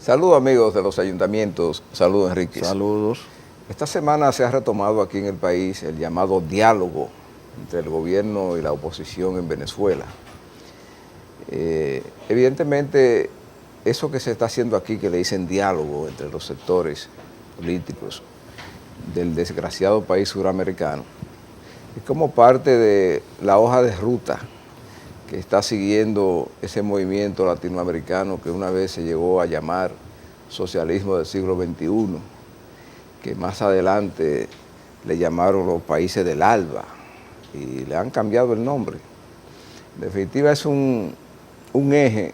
Saludos amigos de los ayuntamientos, saludos Enrique. Saludos. Esta semana se ha retomado aquí en el país el llamado diálogo entre el gobierno y la oposición en Venezuela. Evidentemente, eso que se está haciendo aquí, que le dicen diálogo entre los sectores políticos del desgraciado país suramericano, es como parte de la hoja de ruta que está siguiendo ese movimiento latinoamericano que una vez se llegó a llamar socialismo del siglo XXI, que más adelante le llamaron los países del ALBA y le han cambiado el nombre. En definitiva es un eje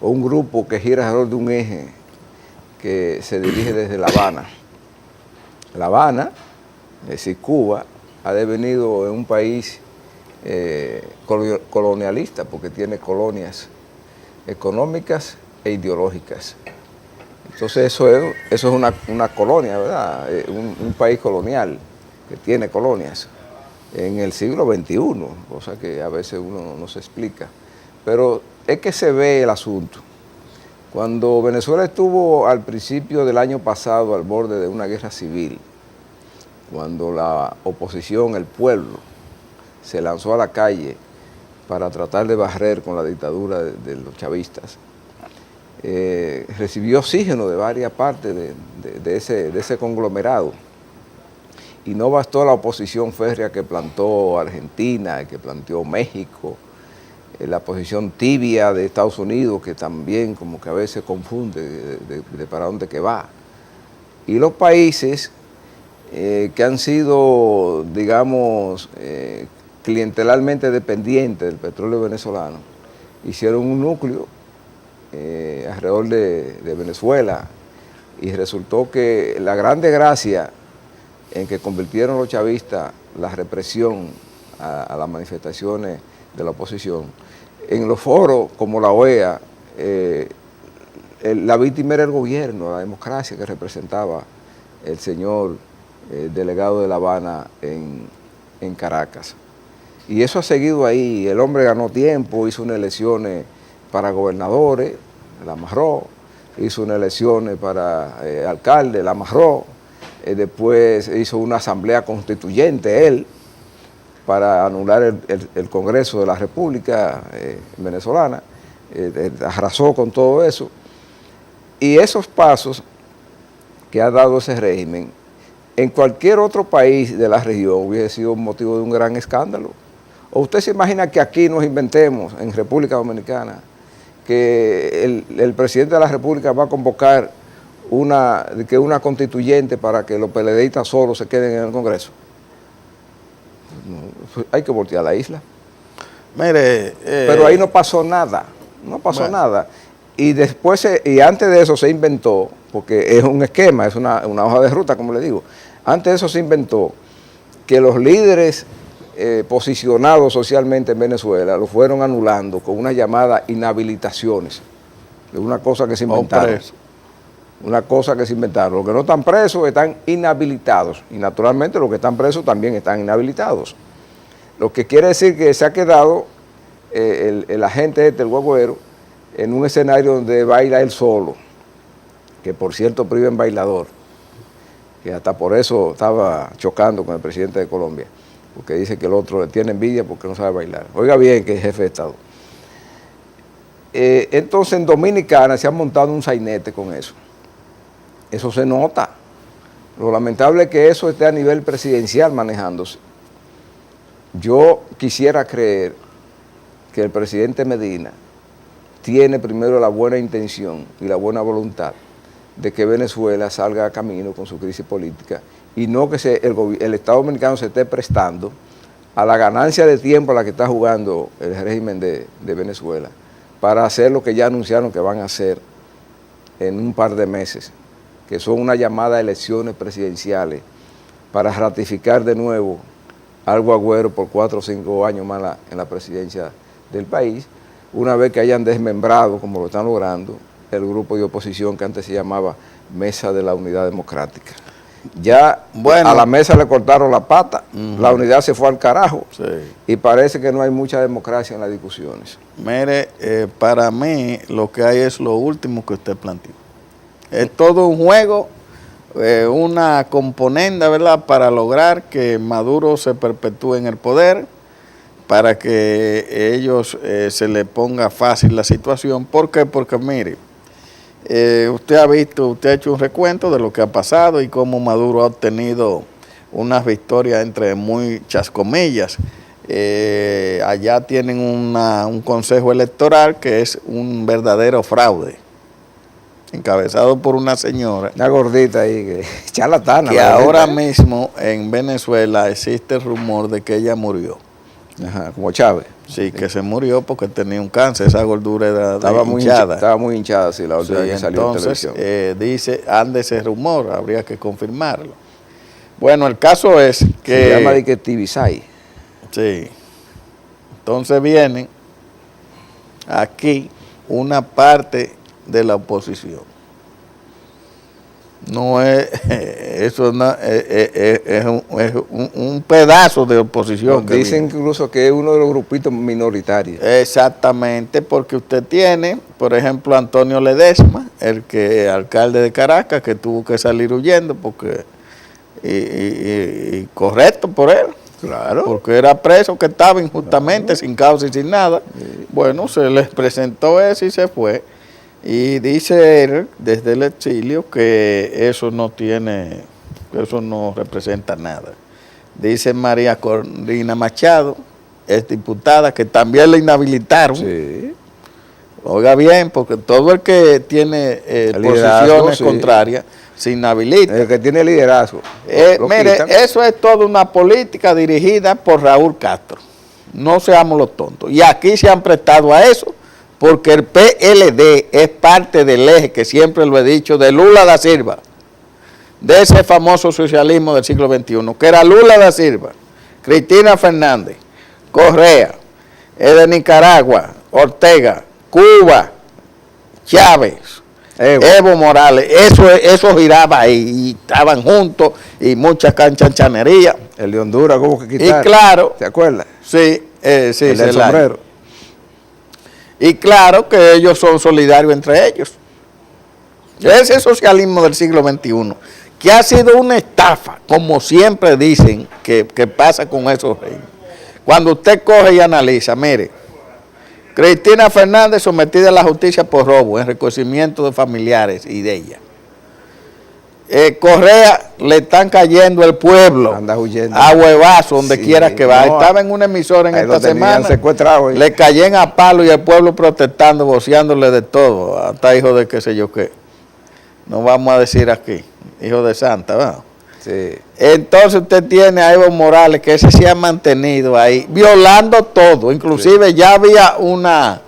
o un grupo que gira alrededor de un eje que se dirige desde La Habana. La Habana, es decir, Cuba, ha devenido en un país colonialista porque tiene colonias económicas e ideológicas. Entonces eso es una colonia, ¿verdad? Un país colonial que tiene colonias en el siglo XXI, cosa que a veces uno no se explica. Pero es que se ve el asunto. Cuando Venezuela estuvo al principio del año pasado al borde de una guerra civil, cuando la oposición, el pueblo, se lanzó a la calle para tratar de barrer con la dictadura de los chavistas, recibió oxígeno de varias partes de ese conglomerado. Y no bastó la oposición férrea que plantó Argentina, que planteó México, la posición tibia de Estados Unidos, que también como que a veces confunde de para dónde que va. Y los países que han sido, digamos, clientelarmente dependientes del petróleo venezolano, hicieron un núcleo alrededor de Venezuela y resultó que la gran desgracia en que convirtieron los chavistas la represión a las manifestaciones de la oposición, en los foros como la OEA, la víctima era el gobierno, la democracia que representaba el señor delegado de La Habana en Caracas. Y eso ha seguido ahí. El hombre ganó tiempo, hizo unas elecciones para gobernadores, la amarró, hizo unas elecciones para alcalde, la amarró, después hizo una asamblea constituyente él para anular el Congreso de la República venezolana, arrasó con todo eso. Y esos pasos que ha dado ese régimen, en cualquier otro país de la región hubiese sido motivo de un gran escándalo. ¿O usted se imagina que aquí nos inventemos, en República Dominicana, que el presidente de la República va a convocar una constituyente para que los PLDistas solos se queden en el Congreso? No, hay que voltear la isla. Mire, pero ahí no pasó nada, nada. Y después, y antes de eso se inventó, porque es un esquema, es una hoja de ruta, como le digo, antes de eso se inventó que los líderes posicionados socialmente en Venezuela lo fueron anulando con una llamada inhabilitaciones, de una cosa que se inventaron. Una cosa que se inventaron. Los que no están presos están inhabilitados y naturalmente los que están presos también están inhabilitados. Lo que quiere decir que se ha quedado el agente el guagüero, en un escenario donde baila él solo, que por cierto priva en bailador, que hasta por eso estaba chocando con el presidente de Colombia, porque dice que el otro le tiene envidia porque no sabe bailar. Oiga bien que es jefe de Estado. Entonces en Dominicana se ha montado un sainete con eso. Eso se nota. Lo lamentable es que eso esté a nivel presidencial manejándose. Yo quisiera creer que el presidente Medina tiene primero la buena intención y la buena voluntad de que Venezuela salga a camino con su crisis política y no que el Estado dominicano se esté prestando a la ganancia de tiempo a la que está jugando el régimen de Venezuela para hacer lo que ya anunciaron que van a hacer en un par de meses, que son una llamada a elecciones presidenciales para ratificar de nuevo al Guagüero por 4 o 5 años más en la presidencia del país, una vez que hayan desmembrado, como lo están logrando, el grupo de oposición que antes se llamaba Mesa de la Unidad Democrática. Ya a la mesa le cortaron la pata, la unidad se fue al carajo y parece que no hay mucha democracia en las discusiones. Mire, para mí lo que hay es lo último que usted planteó. Es todo un juego, una componenda, ¿verdad?, para lograr que Maduro se perpetúe en el poder, para que ellos se les ponga fácil la situación. ¿Por qué? Porque mire, usted ha hecho un recuento de lo que ha pasado y cómo Maduro ha obtenido unas victorias entre muchas comillas. Allá tienen un consejo electoral que es un verdadero fraude, encabezado por una señora. Una gordita ahí, que charlatana. Que ahora mismo en Venezuela existe el rumor de que ella murió. Ajá, como Chávez. Sí, que se murió porque tenía un cáncer, esa gordura era Estaba hinchada. muy hinchada, sí, la última vez que salió en televisión. Dice, ande ese rumor, habría que confirmarlo. Bueno, el caso es que... Se llama de que Tibisay. Sí. Entonces viene aquí una parte de la oposición. No es, eso no, es un pedazo de oposición. Dicen incluso que es uno de los grupitos minoritarios. Exactamente, porque usted tiene, por ejemplo, Antonio Ledesma, alcalde de Caracas, que tuvo que salir huyendo porque y correcto por él. Claro. Porque era preso que estaba injustamente, sin causa y sin nada. Sí. Bueno, se les presentó eso y se fue. Y dice él, desde el exilio, que eso no representa nada. Dice María Corina Machado, es diputada, que también la inhabilitaron. Sí. Oiga bien, porque todo el que tiene posiciones contrarias se inhabilita. El que tiene liderazgo. Mire, eso es toda una política dirigida por Raúl Castro. No seamos los tontos. Y aquí se han prestado a eso, porque el PLD es parte del eje, que siempre lo he dicho, de Lula da Silva, de ese famoso socialismo del siglo XXI, que era Lula da Silva, Cristina Fernández, Correa, de Nicaragua, Ortega, Cuba, Chávez, Evo Morales, eso giraba ahí, y estaban juntos, y muchas canchanchanerías. El de Honduras, ¿cómo que quitaron? Y claro. ¿Se acuerda? Sí, sí. El del sombrero. Y claro que ellos son solidarios entre ellos. Ese socialismo del siglo XXI, que ha sido una estafa, como siempre dicen que pasa con esos reyes. Cuando usted coge y analiza, mire, Cristina Fernández sometida a la justicia por robo, en reconocimiento de familiares y de ella. Correa, le están cayendo el pueblo. Anda huyendo. A huevazo, donde quiera que va. Estaba en una emisora en esta semana. Le cayen a palo y el pueblo protestando, voceándole de todo. Hasta hijo de qué sé yo qué. No vamos a decir aquí. Hijo de santa, ¿verdad? Sí. Entonces usted tiene a Evo Morales, que ese se ha mantenido ahí, violando todo. Inclusive sí. Ya había una,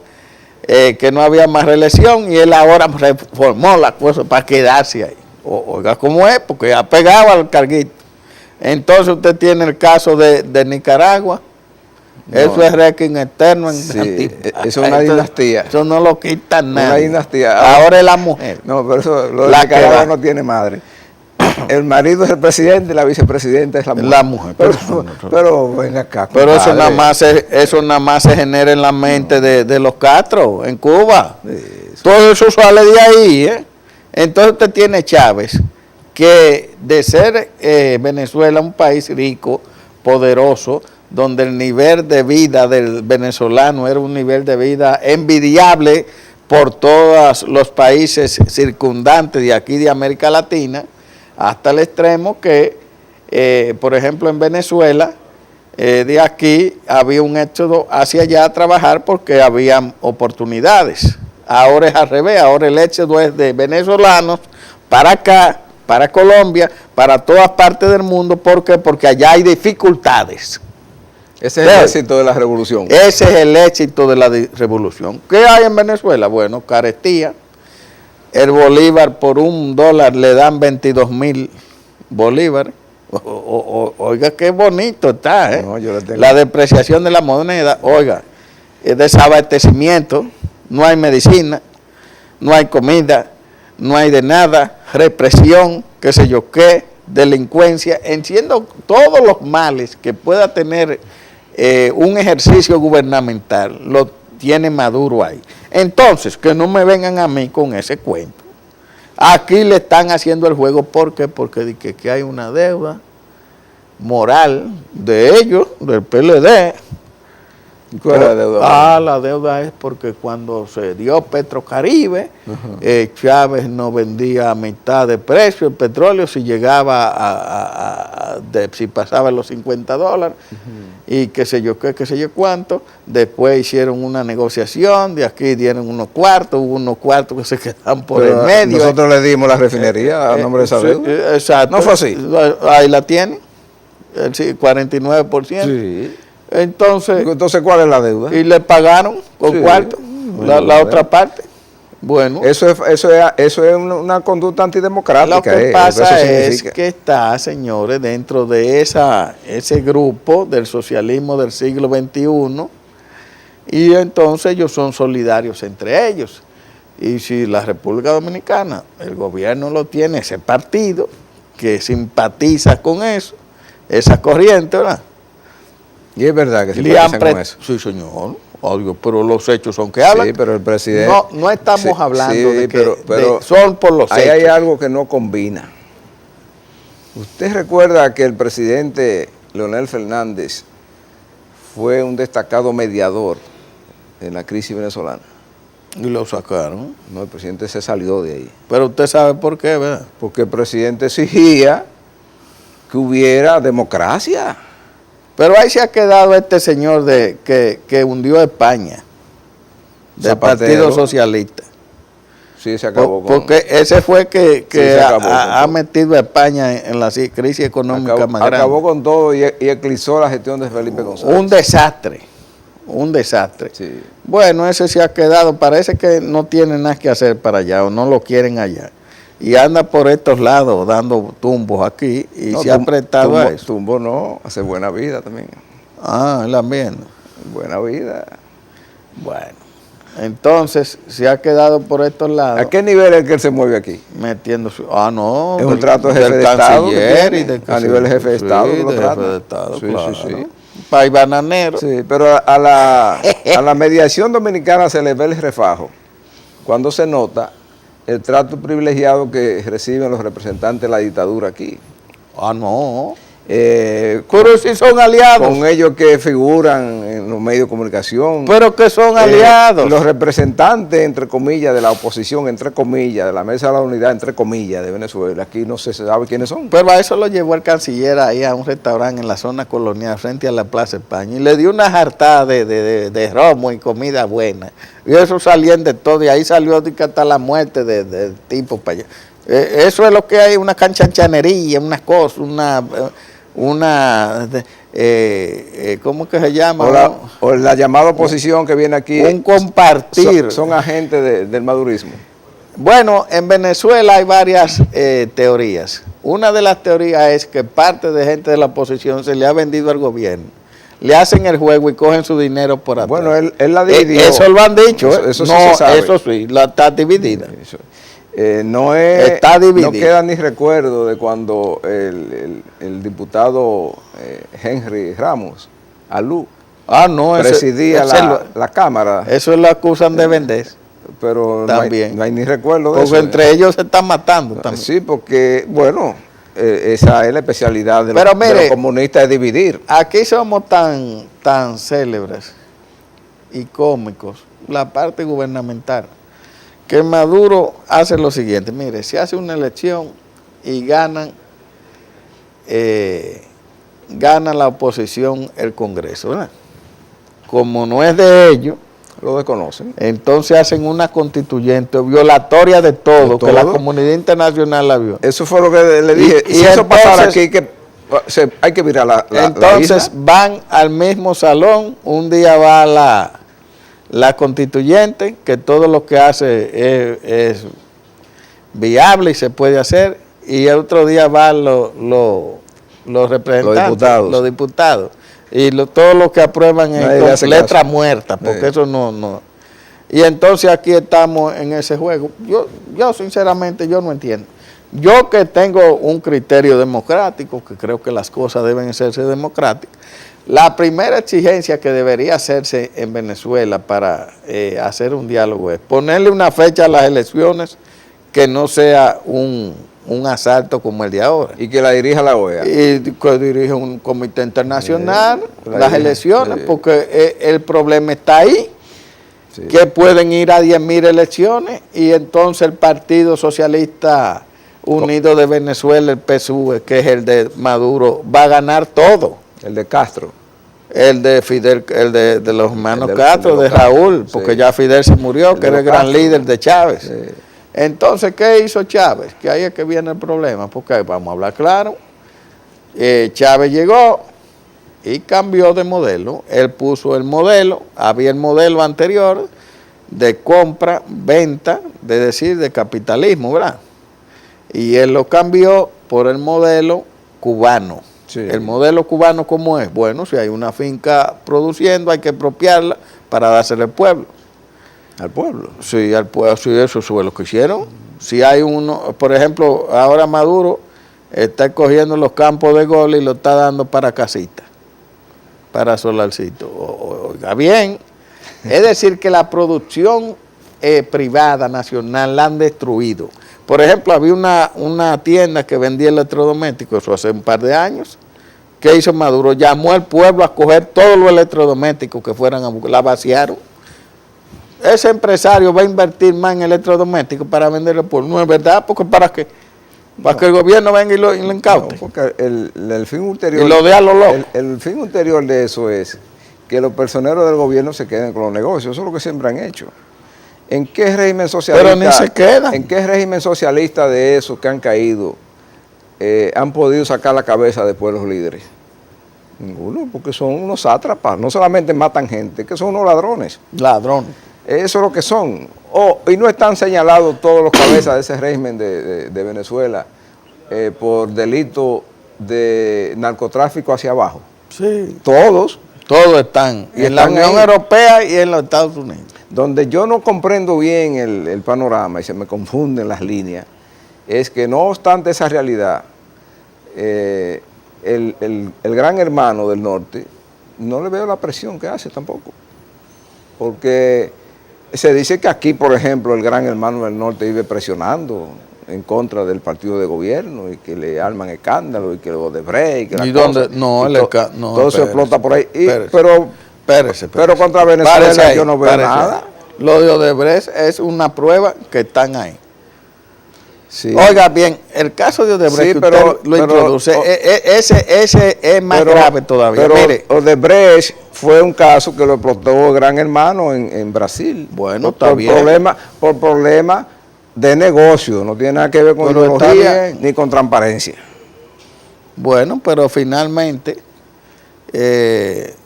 que no había más reelección, y él ahora reformó la cosa para quedarse ahí. Oiga cómo es, porque ha pegado al carguito. Entonces usted tiene el caso de Nicaragua. No. Eso es régimen externo. Sí, eso es una dinastía. Eso no lo quita nada. Una dinastía. Ahora es la mujer. No, pero eso, lo de Nicaragua no tiene madre. El marido es el presidente y la vicepresidenta es la mujer. La mujer. Pero venga acá. Pero eso nada más se genera en la mente de los Castro, en Cuba. Eso. Todo eso sale de ahí, ¿eh? Entonces usted tiene Chávez, que de ser Venezuela un país rico, poderoso, donde el nivel de vida del venezolano era un nivel de vida envidiable por todos los países circundantes de aquí de América Latina, hasta el extremo que, por ejemplo, en Venezuela, de aquí había un éxodo hacia allá a trabajar porque había oportunidades. Ahora es al revés, ahora el éxodo es de venezolanos para acá, para Colombia, para todas partes del mundo. ¿Por qué? Porque allá hay dificultades. Ese es el éxito de la revolución. Ese es el éxito de la revolución. ¿Qué hay en Venezuela? Bueno, carestía. El bolívar por $1 le dan 22,000 bolívares. Oiga, qué bonito está, ¿eh? No, la depreciación de la moneda, oiga, desabastecimiento, no hay medicina, no hay comida, no hay de nada, represión, qué sé yo qué, delincuencia, enciendo todos los males que pueda tener un ejercicio gubernamental, lo tiene Maduro ahí. Entonces, que no me vengan a mí con ese cuento. Aquí le están haciendo el juego. ¿Por qué? Porque que hay una deuda moral de ellos, del PLD. ¿Cuál es la deuda? La deuda es porque cuando se dio Petrocaribe, Chávez no vendía a mitad de precio el petróleo si llegaba si pasaba los $50 y qué sé yo qué sé yo cuánto. Después hicieron una negociación, de aquí dieron unos cuartos, hubo unos cuartos que se quedan por el medio. Nosotros le dimos la refinería a nombre de esa deuda. Exacto. ¿No fue así? Ahí la tienen, el 49%. Sí. Entonces, ¿cuál es la deuda? Y le pagaron con Sí. cuarto la otra parte. Bueno, Eso es una conducta antidemocrática. lo que pasa eso es significa. que está, señores, dentro de ese grupo del socialismo del siglo XXI, y entonces ellos son solidarios entre ellos. Y si la República Dominicana, el gobierno lo tiene, ese partido que simpatiza con eso, esa corriente, ¿verdad? Y es verdad que simpatizan con eso. Sí, señor, obvio, pero los hechos son que hablan. Sí, pero el presidente... No estamos hablando de que pero son por los ahí hechos. hay algo que no combina. ¿Usted recuerda que el presidente Leonel Fernández fue un destacado mediador en la crisis venezolana? Y lo sacaron. No, el presidente se salió de ahí. Pero usted sabe por qué, ¿verdad? Porque el presidente exigía que hubiera democracia. Pero ahí se ha quedado este señor que hundió a España, del Zapatero. Partido Socialista. Sí, se acabó con... Porque ese fue que se acabó ha metido a España en la crisis económica más grande. Acabó con todo y eclipsó la gestión de Felipe González. Un desastre. Sí. Bueno, ese se ha quedado, parece que no tiene nada que hacer para allá o no lo quieren allá. Y anda por estos lados dando tumbos aquí y No, se ha prestado a eso. Tumbo no, hace buena vida también. Él también. Buena vida. Bueno, entonces se ha quedado por estos lados. ¿A qué nivel es que él se mueve aquí? Metiendo su... no. Es un trato de jefe de Estado que tiene, a nivel jefe de Estado. Sí, que lo de trata. jefe de Estado, Sí, claro. sí, sí. País bananero. Sí, pero a la mediación dominicana se le ve el refajo cuando se nota el trato privilegiado que reciben los representantes de la dictadura aquí. No. Pero Pero si son aliados. con ellos que figuran en los medios de comunicación. Pero que son aliados. Los representantes, entre comillas, de la oposición, entre comillas, de la Mesa de la Unidad, entre comillas, de Venezuela. Aquí no se sabe quiénes son. Pero a eso lo llevó el canciller ahí a un restaurante en la zona colonial frente a la Plaza España y le dio una jartada de romo y comida buena. Y eso salían de todo y ahí salió hasta la muerte del tipo para allá. Eso es lo que hay, una canchanchanería, unas cosas, ¿cómo que se llama? O la llamada oposición que viene aquí. Un compartir. Son agentes del madurismo. Bueno, en Venezuela hay varias teorías. Una de las teorías es que parte de gente de la oposición se le ha vendido al gobierno. Le hacen el juego y cogen su dinero por atrás. Bueno, él la dividió. Eso lo han dicho. Eso sí no, se sabe. eso sí, está dividida. Eso. Está dividida. No queda ni recuerdo de cuando el diputado Henry Ramos, Alú, presidía la Cámara. Eso lo acusan de vender. Pero también. No hay ni recuerdo de porque eso. Entre ellos se están matando también. Sí, porque, bueno, esa es la especialidad de los comunistas, es dividir. Aquí somos tan célebres y cómicos, la parte gubernamental, que Maduro hace lo siguiente. Mire, se hace una elección y gana la oposición el Congreso, ¿verdad? Como no es de ellos, lo desconocen. Entonces hacen una constituyente violatoria de todo, que la comunidad internacional la vio. Eso fue lo que le dije. Y si eso entonces, pasara aquí, hay que virar la entonces isla. Van al mismo salón, un día va la constituyente, que todo lo que hace es viable y se puede hacer, y el otro día van los representantes, los diputados. Y todo lo que aprueban es con letra muerta, porque eso no. Y entonces aquí estamos en ese juego. Yo sinceramente, yo no entiendo. Yo que tengo un criterio democrático, que creo que las cosas deben hacerse democráticas, la primera exigencia que debería hacerse en Venezuela para hacer un diálogo es ponerle una fecha a las elecciones que no sea un asalto como el de ahora. Y que la dirija la OEA. Y que dirige un comité internacional, las elecciones, porque el problema está ahí, que pueden ir a 10.000 elecciones y entonces el Partido Socialista Unido de Venezuela, el PSUV, que es el de Maduro, va a ganar todo. El de Castro. El de Fidel, el de los hermanos Castro, de Raúl, porque ya Fidel se murió, que era el gran líder de Chávez. Entonces, ¿qué hizo Chávez? Que ahí es que viene el problema, porque vamos a hablar claro. Chávez llegó y cambió de modelo. Él puso el modelo, había el modelo anterior de compra, venta, de capitalismo, ¿verdad? Y él lo cambió por el modelo cubano. Sí. El modelo cubano, ¿cómo es? Bueno, si hay una finca produciendo, hay que expropiarla para dársela al pueblo. ¿Al pueblo? Sí, al pueblo, sí, eso fue lo que hicieron. Si hay uno, por ejemplo, ahora Maduro está cogiendo los campos de gol y lo está dando para casitas, para solarcito. Oiga bien, es decir, que la producción privada, nacional, la han destruido. Por ejemplo, había una tienda que vendía electrodomésticos, eso hace un par de años. ¿Qué hizo Maduro? Llamó al pueblo a coger todos los electrodomésticos que fueran a buscar, la vaciaron. Ese empresario va a invertir más en electrodomésticos para venderlo al pueblo. No es verdad, porque ¿para qué? Para que el gobierno venga y lo incaute. No, porque el fin ulterior... Y lo dé a lo loco. El fin ulterior de eso es que los personeros del gobierno se queden con los negocios. Eso es lo que siempre han hecho. ¿En qué régimen socialista? Pero ni se quedan. ¿En qué régimen socialista de esos que han caído han podido sacar la cabeza de pueblos líderes? Ninguno, porque son unos sátrapas. No solamente matan gente, que son unos ladrones. Ladrones. Eso es lo que son. Y no están señalados todos los cabezas de ese régimen de Venezuela por delito de narcotráfico hacia abajo. Sí. Todos. Todos están. Y en la Unión Europea y en los Estados Unidos. Donde yo no comprendo bien el panorama y se me confunden las líneas, es que no obstante esa realidad, el gran hermano del norte, no le veo la presión que hace tampoco. Porque se dice que aquí, por ejemplo, el gran hermano del norte vive presionando en contra del partido de gobierno y que le arman escándalo y que lo Odebrecht y que ¿Y dónde? No, todo se explota por ahí. Espérese. Pero contra Venezuela yo no veo nada. Lo de Odebrecht es una prueba que están ahí. Sí. Oiga bien, el caso de Odebrecht, sí, que usted lo introduce, ese es más grave todavía. Pero mire, Odebrecht fue un caso que lo explotó el gran hermano en Brasil. Bueno, está bien. Por problemas de negocio, no tiene nada que ver con ideología ni con transparencia. Bueno, pero finalmente,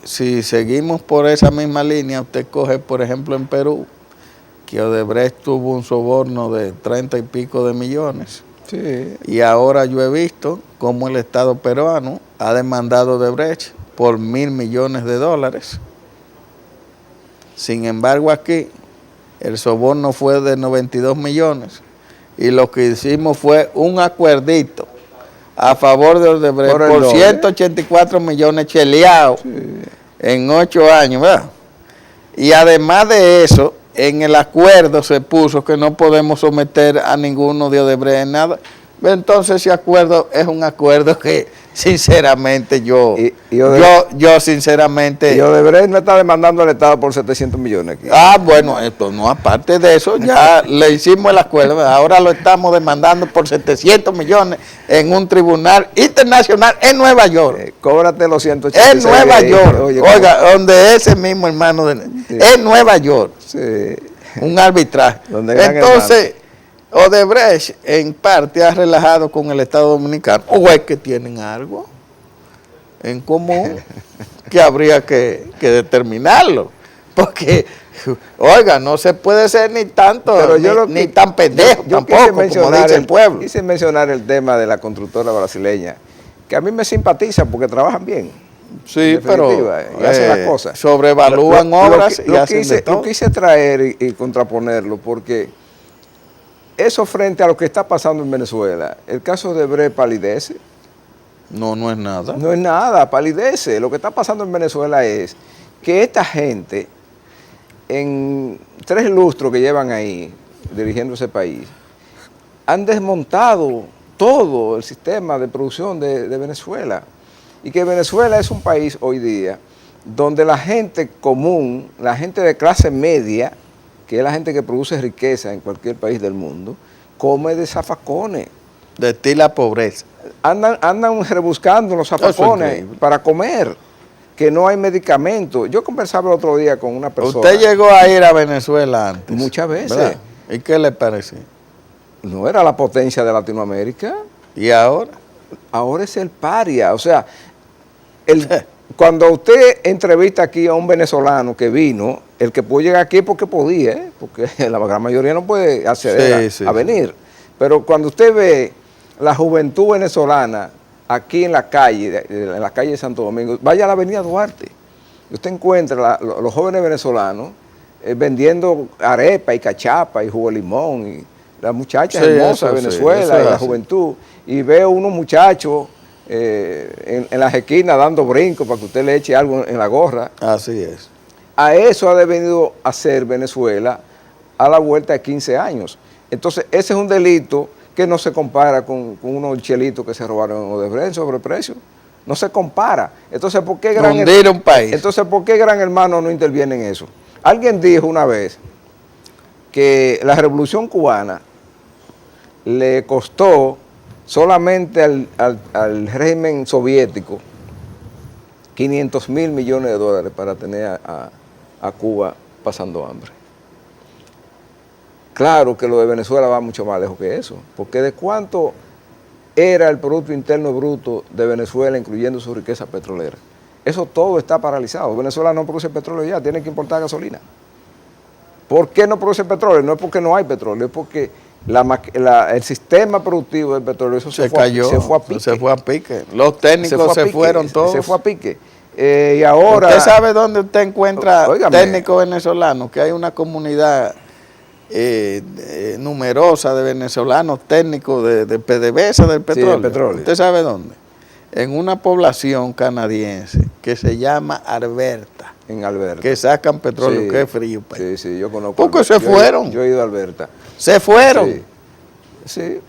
si seguimos por esa misma línea, usted coge, por ejemplo, en Perú, que Odebrecht tuvo un soborno de 30 y pico de millones. Sí. Y ahora yo he visto cómo el Estado peruano ha demandado a Odebrecht por $1.000 millones. Sin embargo, aquí el soborno fue de 92 millones y lo que hicimos fue un acuerdito a favor de Odebrecht por 184 millones cheleados en 8 años, ¿verdad? Y además de eso, en el acuerdo se puso que no podemos someter a ninguno de Odebrecht en nada. Entonces ese acuerdo es un acuerdo que sinceramente yo sinceramente... Y Odebrecht no está demandando al Estado por 700 millones aquí. Bueno, esto no, aparte de eso, ya le hicimos el acuerdo, ahora lo estamos demandando por 700 millones en un tribunal internacional en Nueva York. Cóbrate los 186. En Nueva York, oiga, donde ese mismo hermano, en Nueva York, un arbitraje. Entonces, Odebrecht en parte ha relajado con el Estado Dominicano, o es que tienen algo en común que habría que determinarlo, porque oiga, no se puede ser ni tanto, ni tan pendejo tampoco, como dice el pueblo. Quise mencionar el tema de la constructora brasileña, que a mí me simpatiza porque trabajan bien. Sí, pero y hacen las cosas. Sobrevalúan obras y hacen de todo. Lo quise traer y contraponerlo porque eso frente a lo que está pasando en Venezuela, el caso de Odebrecht palidece. No es nada. No es nada, palidece. Lo que está pasando en Venezuela es que esta gente, en 3 lustros que llevan ahí, dirigiendo ese país, han desmontado todo el sistema de producción de Venezuela. Y que Venezuela es un país hoy día donde la gente común, la gente de clase media, que es la gente que produce riqueza en cualquier país del mundo, come de zafacones. Destila pobreza. Andan rebuscando los zafacones para comer, que no hay medicamentos. Yo conversaba el otro día con una persona. ¿Usted llegó a ir a Venezuela antes? Muchas veces. ¿Verdad? ¿Y qué le pareció? No era la potencia de Latinoamérica. ¿Y ahora? Ahora es el paria. O sea, cuando usted entrevista aquí a un venezolano que vino, el que pudo llegar aquí es porque podía, porque la gran mayoría no puede acceder a venir. Pero cuando usted ve la juventud venezolana aquí en la calle de Santo Domingo, vaya a la avenida Duarte, y usted encuentra los jóvenes venezolanos vendiendo arepa y cachapa y jugo de limón, y las muchachas hermosas de Venezuela y la juventud, y veo unos muchachos en las esquinas dando brincos para que usted le eche algo en la gorra. Así es. A eso ha debido hacer Venezuela a la vuelta de 15 años. Entonces, ese es un delito que no se compara con unos chelitos que se robaron en Odebrecht sobre precio. No se compara. Entonces, ¿por qué un país? Entonces, ¿por qué Gran Hermano no interviene en eso? Alguien dijo una vez que la Revolución Cubana le costó solamente al régimen soviético 500.000 millones de dólares para tener a Cuba pasando hambre. Claro que lo de Venezuela va mucho más lejos que eso, porque de cuánto era el Producto Interno Bruto de Venezuela, incluyendo su riqueza petrolera. Eso todo está paralizado. Venezuela no produce petróleo ya, tiene que importar gasolina. ¿Por qué no produce petróleo? No es porque no hay petróleo, es porque el sistema productivo del petróleo eso se fue a pique. Los técnicos se fueron todos. Se fue a pique. Y ahora... ¿Usted sabe dónde usted encuentra técnicos venezolanos? Que hay una comunidad numerosa de venezolanos técnicos de PDVSA del petróleo. Sí, del petróleo. ¿Usted sabe dónde? En una población canadiense que se llama Alberta. En Alberta. Que sacan petróleo, sí, que es frío. Pues. Sí, yo conozco. Porque se fueron. Yo he ido a Alberta. Se fueron. Sí.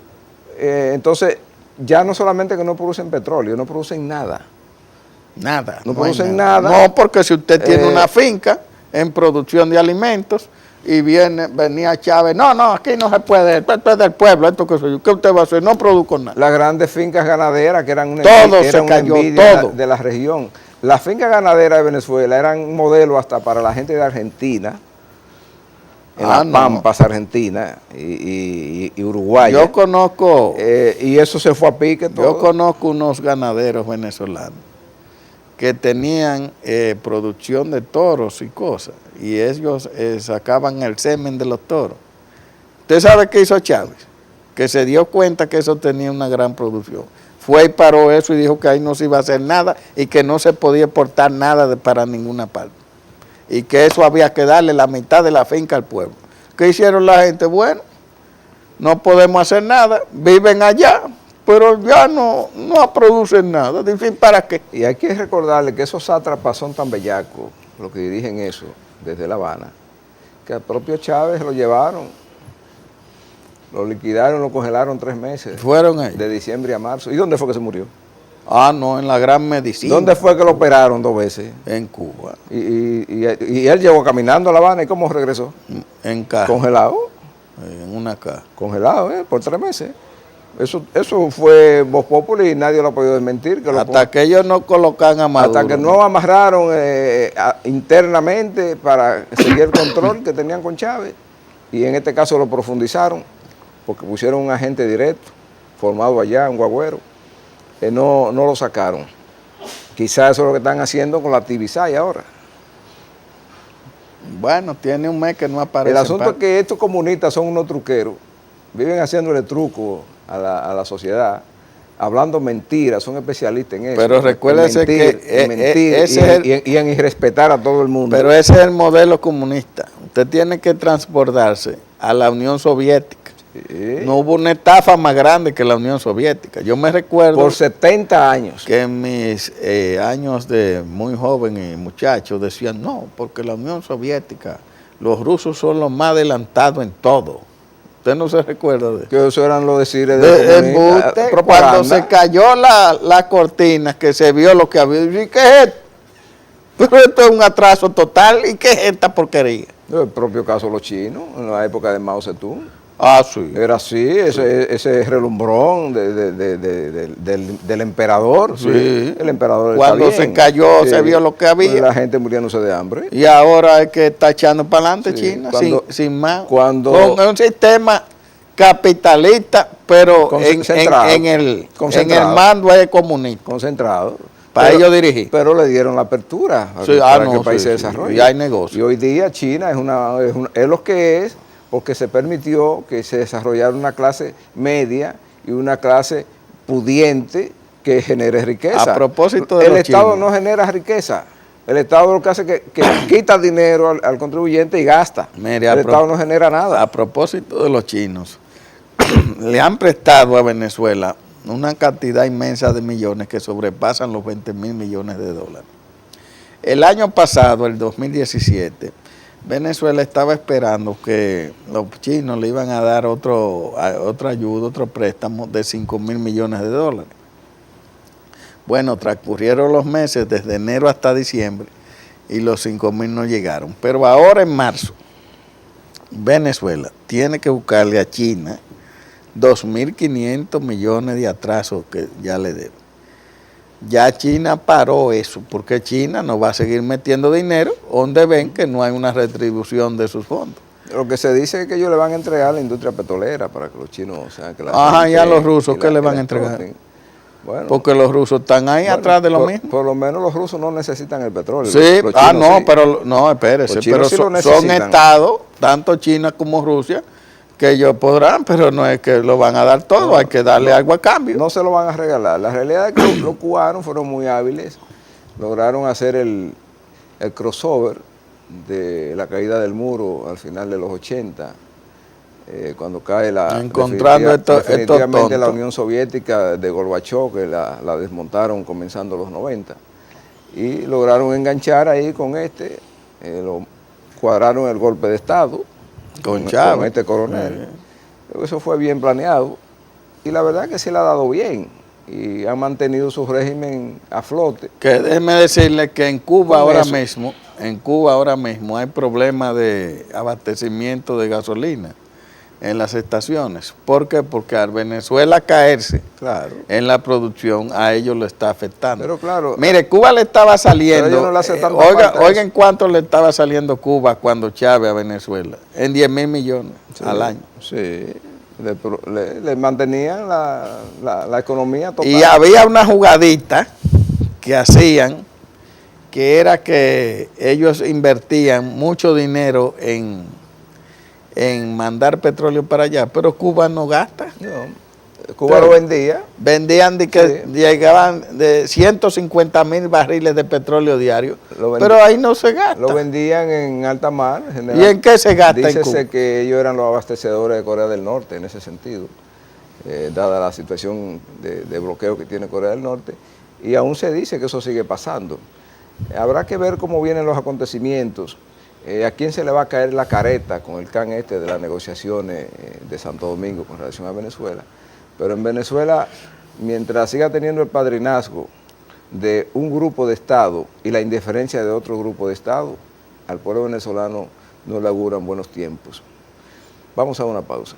Entonces, ya no solamente que no producen petróleo, no producen nada. Nada. No producen nada. No, porque si usted tiene una finca en producción de alimentos y venía Chávez, no, aquí no se puede, esto es del pueblo, esto que soy yo, ¿qué usted va a hacer? No produzco nada. Las grandes fincas ganaderas que eran una envidia de la región. Las fincas ganaderas de Venezuela eran un modelo hasta para la gente de Argentina, en las Pampas Argentina y Uruguay. Yo conozco... y eso se fue a pique todo. Yo conozco unos ganaderos venezolanos que tenían producción de toros y cosas, y ellos sacaban el semen de los toros. ¿Usted sabe qué hizo Chávez? Que se dio cuenta que eso tenía una gran producción. Fue y paró eso y dijo que ahí no se iba a hacer nada y que no se podía exportar nada para ninguna parte. Y que eso había que darle la mitad de la finca al pueblo. ¿Qué hicieron la gente? Bueno, no podemos hacer nada, viven allá, pero ya no producen nada. En fin, ¿para qué? Y hay que recordarle que esos sátrapas son tan bellacos, los que dirigen eso desde La Habana, que al propio Chávez lo llevaron. Lo liquidaron, lo congelaron 3 meses. ¿Fueron ahí? De diciembre a marzo. ¿Y dónde fue que se murió? No, en la Gran Medicina. ¿Dónde fue que lo operaron 2 veces? En Cuba. Y él llegó caminando a La Habana, ¿y cómo regresó? En caja. ¿Congelado? En una caja. Congelado, por 3 meses. Eso fue Voz Populi y nadie lo ha podido desmentir. Hasta que ellos no colocan a Maduro. Hasta que no amarraron internamente para seguir el control que tenían con Chávez. Y en este caso lo profundizaron, porque pusieron un agente directo, formado allá, un guagüero, no lo sacaron. Quizás eso es lo que están haciendo con la Tibisay ahora. Bueno, tiene un mes que no aparece. El asunto es que estos comunistas son unos truqueros, viven haciéndole truco a la sociedad, hablando mentiras, son especialistas en eso. Pero recuérdese que y en irrespetar a todo el mundo. Pero ese es el modelo comunista. Usted tiene que transportarse a la Unión Soviética. Sí. No hubo una estafa más grande que la Unión Soviética. Yo me recuerdo... Por 70 años. Que en mis años de muy joven y muchacho decían, no, porque la Unión Soviética, los rusos son los más adelantados en todo. Usted no se recuerda de eso. Que eso eran los decires De comunista, embuste, propaganda. cuando se cayó la cortina, que se vio lo que había. ¿Y qué es esto? Pero esto es un atraso total. ¿Y qué es esta porquería? El propio caso de los chinos, en la época de Mao Zedong. Ah, sí. Era así, ese relumbrón del emperador. Sí. El emperador Cuando está bien. se cayó, se vio lo que había. Pues la gente muriéndose de hambre. Y ahora es que está echando para adelante Sí, China, cuando- sin más. cuando- Con un sistema capitalista, pero Concentrado. en el Concentrado. mando es comunista. Concentrado. Para ellos dirigir. Pero le dieron la apertura para Sí, que el país sí, se sí. desarrolle. Y hay negocio. Y hoy día China es lo que es porque se permitió que se desarrollara una clase media y una clase pudiente que genere riqueza. A propósito de el los Estado chinos. no genera riqueza. El Estado lo que hace es que quita dinero al contribuyente y gasta. Mire, el Estado no genera nada. A propósito de los chinos, le han prestado a Venezuela una cantidad inmensa de millones que sobrepasan los 20.000 millones de dólares. El año pasado, el 2017, Venezuela estaba esperando que los chinos le iban a dar otra ayuda, otro préstamo de 5.000 millones de dólares. Bueno, transcurrieron los meses desde enero hasta diciembre y los 5.000 no llegaron. Pero ahora en marzo, Venezuela tiene que buscarle a China 2.500 millones de atrasos que ya le debe. Ya China paró eso, porque China no va a seguir metiendo dinero donde ven que no hay una retribución de sus fondos. Lo que se dice es que ellos le van a entregar a la industria petrolera para que los chinos sean que la Ajá, y a los exploten, rusos, y ¿qué le van a la entregar? exploten. Bueno, Porque los rusos están ahí bueno, atrás de lo mismo. Por lo menos los rusos no necesitan el petróleo. Sí, los ah, chinos no, sí. pero no, espérese, Los chinos pero sí lo son necesitan. estados, tanto China como Rusia, que ellos podrán, pero no es que lo van a dar todo, No, hay que darle algo a cambio. No se lo van a regalar. La realidad es que los cubanos fueron muy hábiles, lograron hacer el crossover de la caída del muro al final de los 80, cuando cae Encontrando definitivamente la tontos. Unión Soviética de Gorbachov, que la desmontaron comenzando los 90, y lograron enganchar ahí con cuadraron el golpe de Estado Con Chávez. con este coronel. Eso fue bien planeado y la verdad que se le ha dado bien y han mantenido su régimen a flote. Que déjeme decirle que en Cuba Con ahora eso. mismo hay problemas de abastecimiento de gasolina en las estaciones. ¿Por qué? Porque al Venezuela caerse Claro. en la producción, a ellos lo está afectando. Pero claro, Mire, Cuba le estaba Pero saliendo, ellos no le hacen tanta falta oigan eso. cuánto le estaba saliendo Cuba cuando Chávez a Venezuela, en 10.000 millones sí, al año. Sí, le mantenían la economía total. Y había una jugadita que hacían, que era que ellos invertían mucho dinero en mandar petróleo para allá, pero Cuba no gasta. No, Cuba lo vendía. Vendían de que Sí. llegaban de 150.000 barriles de petróleo diario, Lo pero ahí no se gasta. Lo vendían en alta mar. ¿Y en qué se gasta en Cuba? Dícese que ellos eran los abastecedores de Corea del Norte en ese sentido, dada la situación de bloqueo que tiene Corea del Norte, y aún se dice que eso sigue pasando. Habrá que ver cómo vienen los acontecimientos, a quién se le va a caer la careta con el can de las negociaciones de Santo Domingo con relación a Venezuela, pero en Venezuela, mientras siga teniendo el padrinazgo de un grupo de Estado y la indiferencia de otro grupo de Estado, al pueblo venezolano no le auguran buenos tiempos. Vamos a una pausa.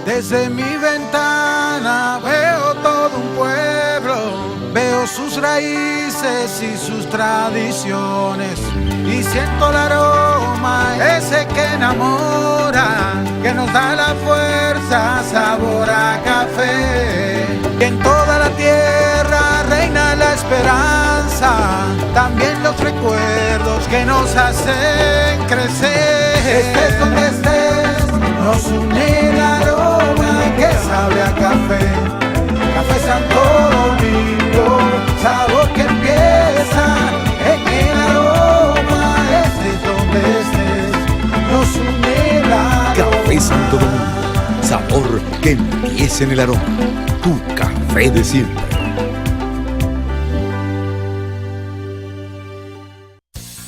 Desde mi ventana veo todo un pueblo, veo sus raíces y sus tradiciones y siento el aroma ese que enamora, que nos da la fuerza, sabor a café. Y en toda la tierra reina la esperanza, también los recuerdos que nos hacen crecer. Estés donde estés, nos une el aroma que sabe a café, Café Santo Café Santo Domingo. Sabor que empieza en el aroma. Tu café de siempre.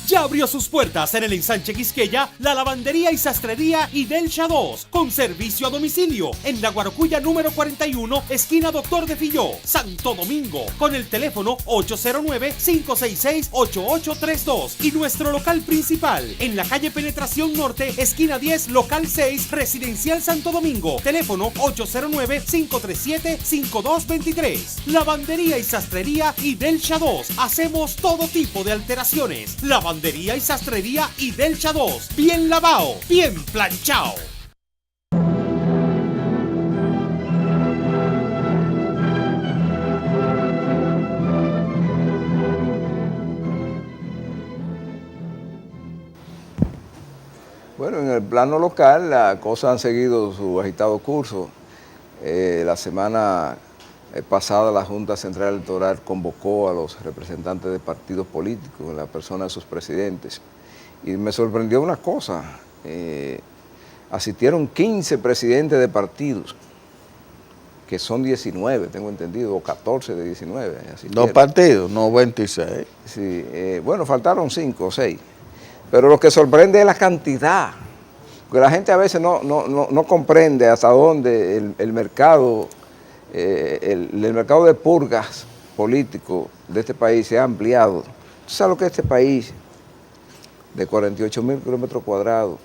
Ya abrió sus puertas en el ensanche Quisqueya la lavandería y sastrería Idelcha 2, con servicio a domicilio en la Guarocuya número 41, esquina Doctor de Filló, Santo Domingo, con el teléfono 809-566-8832 y nuestro local principal en la calle Penetración Norte, esquina 10, local 6, Residencial Santo Domingo, teléfono 809-537-5223. Lavandería y sastrería Idelcha 2, hacemos todo tipo de alteraciones. Lavandería y sastrería Idelcha 2, bien lavado, bien planchado. Bueno, en el plano local las cosas han seguido su agitado curso. La semana pasada la Junta Central Electoral convocó a los representantes de partidos políticos en la persona de sus presidentes. Y me sorprendió una cosa, asistieron 15 presidentes de partidos, que son 19, tengo entendido, o 14 de 19. Dos partidos, no 26. Sí, bueno, faltaron 5 o 6. Pero lo que sorprende es la cantidad, porque la gente a veces no comprende hasta dónde el mercado, el mercado de purgas político de este país se ha ampliado. ¿Tú sabes lo que es este país? De 48.000 kilómetros cuadrados,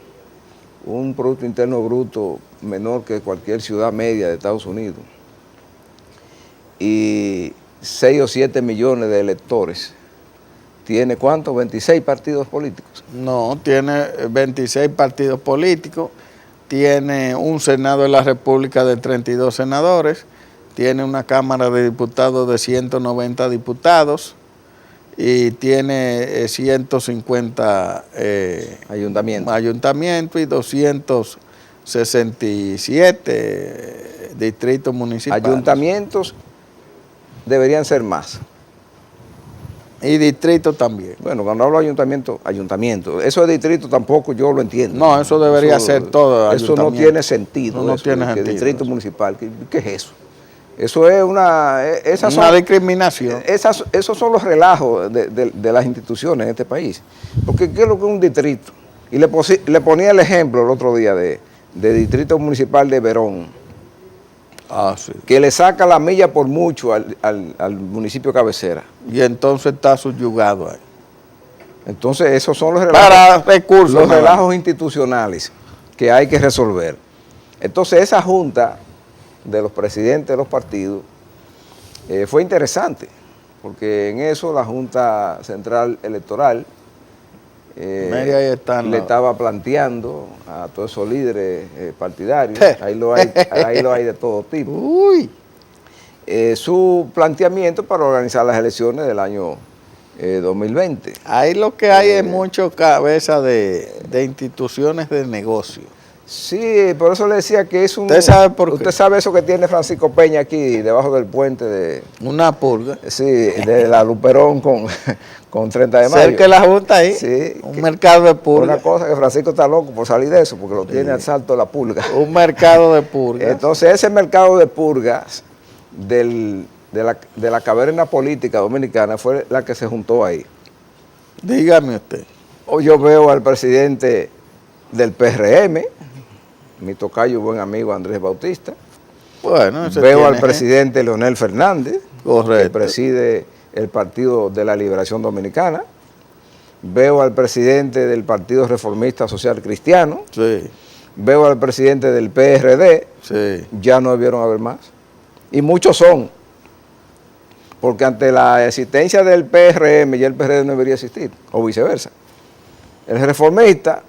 un Producto Interno Bruto menor que cualquier ciudad media de Estados Unidos, y 6 o 7 millones de electores. ¿Tiene cuánto? 26 partidos políticos. No, tiene 26 partidos políticos, tiene un Senado de la República de 32 senadores, tiene una Cámara de Diputados de 190 diputados y tiene 150 ayuntamientos y 267 distritos municipales. Ayuntamientos deberían ser más. Y distrito también. Bueno, cuando hablo de ayuntamiento, eso de distrito tampoco yo lo entiendo. No, eso debería ser todo. Eso no tiene sentido. No tiene sentido. Distrito municipal, ¿qué es eso? Eso es una discriminación. Esos son los relajos de las instituciones en este país. Porque ¿qué es lo que es un distrito? Y le ponía el ejemplo el otro día de distrito municipal de Verón. Sí. Que le saca la milla por mucho al municipio cabecera. Y entonces está subyugado ahí. Entonces esos son los relajos, para recursos, los relajos institucionales que hay que resolver. Entonces esa junta de los presidentes de los partidos fue interesante, porque en eso la Junta Central Electoral le estaba planteando a todos esos líderes partidarios, ahí lo hay de todo tipo, su planteamiento para organizar las elecciones del año 2020. Ahí lo que hay es mucho cabeza de instituciones de negocio. Sí, por eso le decía que es un... ¿Usted sabe por qué? Usted sabe eso que tiene Francisco Peña aquí, debajo del puente de... Una purga. Sí, de la Luperón con 30 de mayo. Cerca de la Junta ahí, sí, un mercado de purga. Una cosa que Francisco está loco por salir de eso, porque lo tiene al salto de la purga. Un mercado de purgas. Entonces ese mercado de purgas de la caverna política dominicana fue la que se juntó ahí. Dígame usted. Hoy yo veo al presidente del PRM, mi tocayo, buen amigo Andrés Bautista. Bueno, veo al presidente Leonel Fernández, correcto, que preside el Partido de la Liberación Dominicana. Veo al presidente del Partido Reformista Social Cristiano. Sí. Veo al presidente del PRD. Sí. Ya no debieron haber más. Y muchos son. Porque ante la existencia del PRM, ya el PRD no debería existir, o viceversa. El reformista,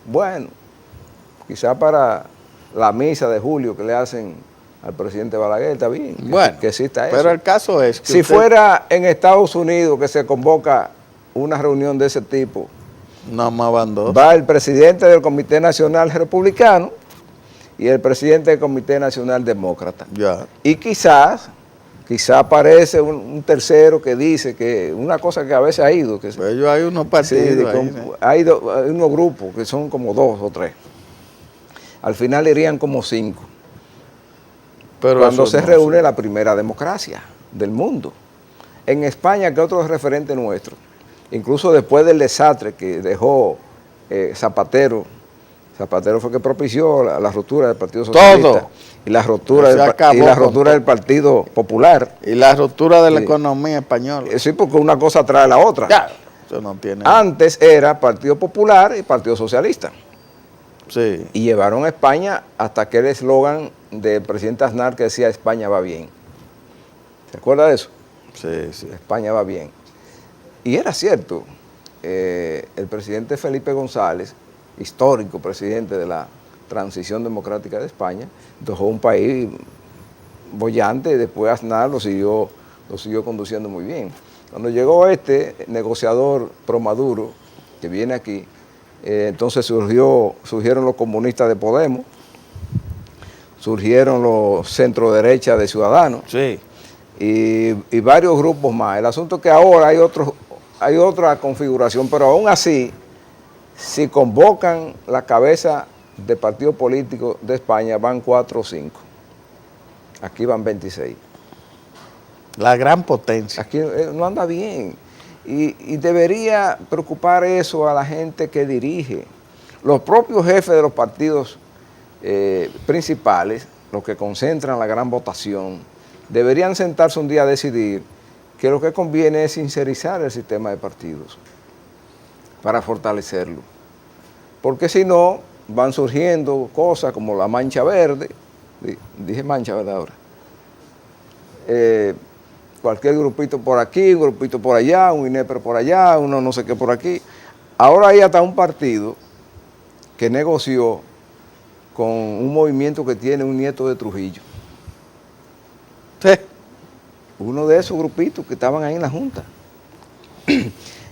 bueno, quizá para la misa de julio que le hacen al presidente Balaguer, está bien, bueno, que exista eso. Pero el caso es que si fuera en Estados Unidos que se convoca una reunión de ese tipo, no me abandonó. Va el presidente del Comité Nacional Republicano y el presidente del Comité Nacional Demócrata. Ya. Y quizá aparece un tercero que dice que una cosa que a veces ha ido. Que pues hay unos partidos. Sí, hay unos grupos que son como 2 o 3. Al final irían como 5. Pero Cuando eso se no, reúne sí. la primera democracia del mundo. En España, que otro referente nuestro, incluso después del desastre que dejó Zapatero fue que propició la ruptura del Partido Socialista. Todo. Y la ruptura, Se acabó con todo. del Partido Popular. Y la ruptura de la Sí. economía española. Sí, porque una cosa trae la otra. Ya, eso no tiene... Antes era Partido Popular y Partido Socialista. Sí. Y llevaron a España hasta aquel eslogan del presidente Aznar que decía España va bien. ¿Se acuerda de eso? Sí, sí. España va bien. Y era cierto. El presidente Felipe González, histórico presidente de la transición democrática de España, dejó un país bollante y después Aznar lo siguió conduciendo muy bien. Cuando llegó este negociador pro Maduro, que viene aquí, entonces surgieron los comunistas de Podemos, surgieron los centro derecha de Ciudadanos Sí. y varios grupos más. El asunto es que ahora hay otra configuración, pero aún así, si convocan la cabeza de partido político de España, van 4 o 5. Aquí van 26. La gran potencia. Aquí no anda bien. Y debería preocupar eso a la gente que dirige. Los propios jefes de los partidos principales, los que concentran la gran votación, deberían sentarse un día a decidir que lo que conviene es sincerizar el sistema de partidos para fortalecerlo. Porque si no, van surgiendo cosas como la mancha verde, dije mancha, ¿verdad? Ahora. Cualquier grupito por aquí, un grupito por allá, un INEPRE por allá, uno no sé qué por aquí. Ahora hay hasta un partido que negoció con un movimiento que tiene un nieto de Trujillo. Sí. Uno de esos grupitos que estaban ahí en la Junta.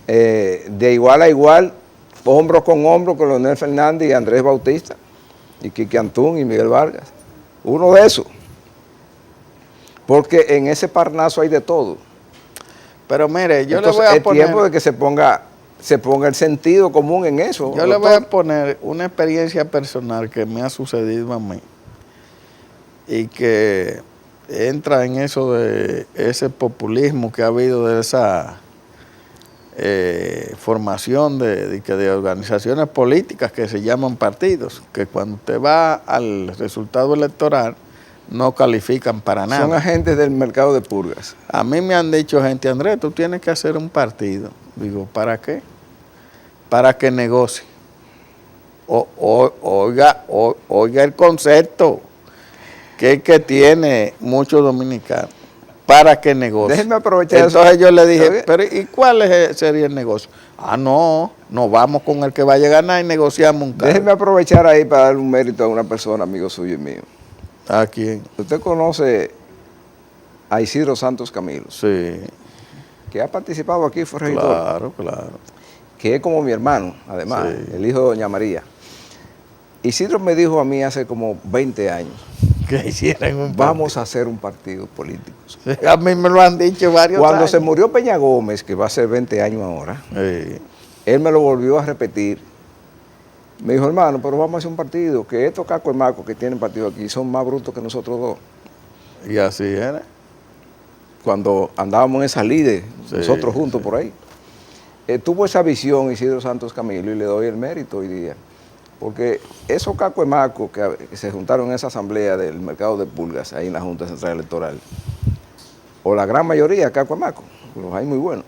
De igual a igual, hombro con Leonel Fernández y Andrés Bautista, y Quique Antún y Miguel Vargas. Uno de esos. Porque en ese Parnaso hay de todo. Pero mire, yo Entonces, le voy a es poner... tiempo de que se ponga el sentido común en eso. Yo le voy a poner una experiencia personal que me ha sucedido a mí y que entra en eso de ese populismo que ha habido de esa formación de organizaciones políticas que se llaman partidos, que cuando te va al resultado electoral no califican para nada. Son agentes del mercado de purgas. A mí me han dicho gente, Andrés, tú tienes que hacer un partido. Digo, ¿para qué? Para que negocie. Oiga el concepto que tiene muchos dominicanos. Para que negocie. Déjenme aprovechar Entonces eso. yo le dije, pero ¿y cuál sería el negocio? No vamos con el que vaya a ganar y negociamos un cargo. Déjenme aprovechar ahí para darle un mérito a una persona, amigo suyo y mío. ¿A quién? Usted conoce a Isidro Santos Camilo, Sí, que ha participado aquí, fue regidor, claro. que es como mi hermano, además, Sí. el hijo de doña María. Isidro me dijo a mí hace como 20 años, Que hicieran un vamos a hacer un partido político. partido. A mí me lo han dicho varios Cuando años. se murió Peña Gómez, que va a ser 20 años ahora, Sí. él me lo volvió a repetir. Me dijo, hermano, pero vamos a hacer un partido, que estos cacos macos que tienen partido aquí son más brutos que nosotros dos. Y así era. Cuando andábamos en esa líder, Sí, nosotros juntos sí. por ahí. Tuvo esa visión Isidro Santos Camilo y le doy el mérito hoy día. Porque esos cacos macos que se juntaron en esa asamblea del mercado de pulgas, ahí en la Junta Central Electoral, o la gran mayoría cacos macos, los hay muy buenos,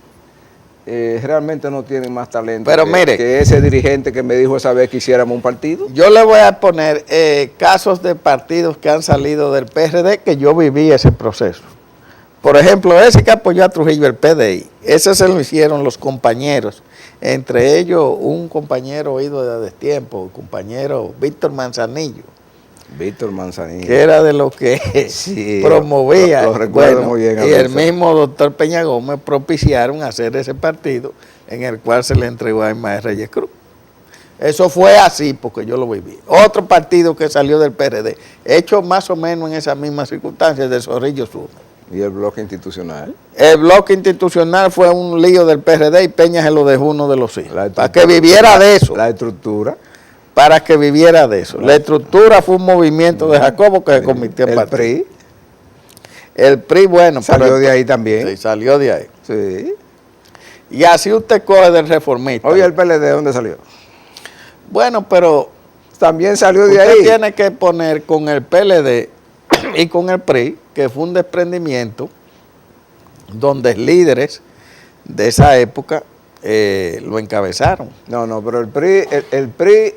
realmente no tienen más talento Pero mire, que ese dirigente que me dijo esa vez que hiciéramos un partido. Yo le voy a poner casos de partidos que han salido del PRD que yo viví ese proceso. Por ejemplo, ese que apoyó a Trujillo, el PDI, ese se lo hicieron los compañeros, entre ellos un compañero oído de destiempo, el compañero Víctor Manzanillo, Víctor Manzanillo. que era de lo que Sí, promovía. lo recuerdo muy bien, Y el Alonso. mismo doctor Peña Gómez propiciaron hacer ese partido en el cual se le entregó a Ismael Reyes Cruz. Eso fue así porque yo lo viví. Otro partido que salió del PRD, hecho más o menos en esas mismas circunstancias, de Zorrillo Sur. Y el bloque institucional. El bloque institucional fue un lío del PRD y Peña se lo dejó uno de los hijos. La Para que viviera de eso. La estructura. para que viviera de eso. La estructura fue un movimiento de Jacobo que se convirtió en El partido. PRI El PRI, bueno, salió pero- de ahí también. Sí, salió de ahí. Sí. Y así usted coge del reformista. Oye, el PLD, ¿dónde salió? Bueno, pero También salió de usted ahí. tiene que poner con el PLD y con el PRI, que fue un desprendimiento donde líderes de esa época lo encabezaron. No, pero el PRI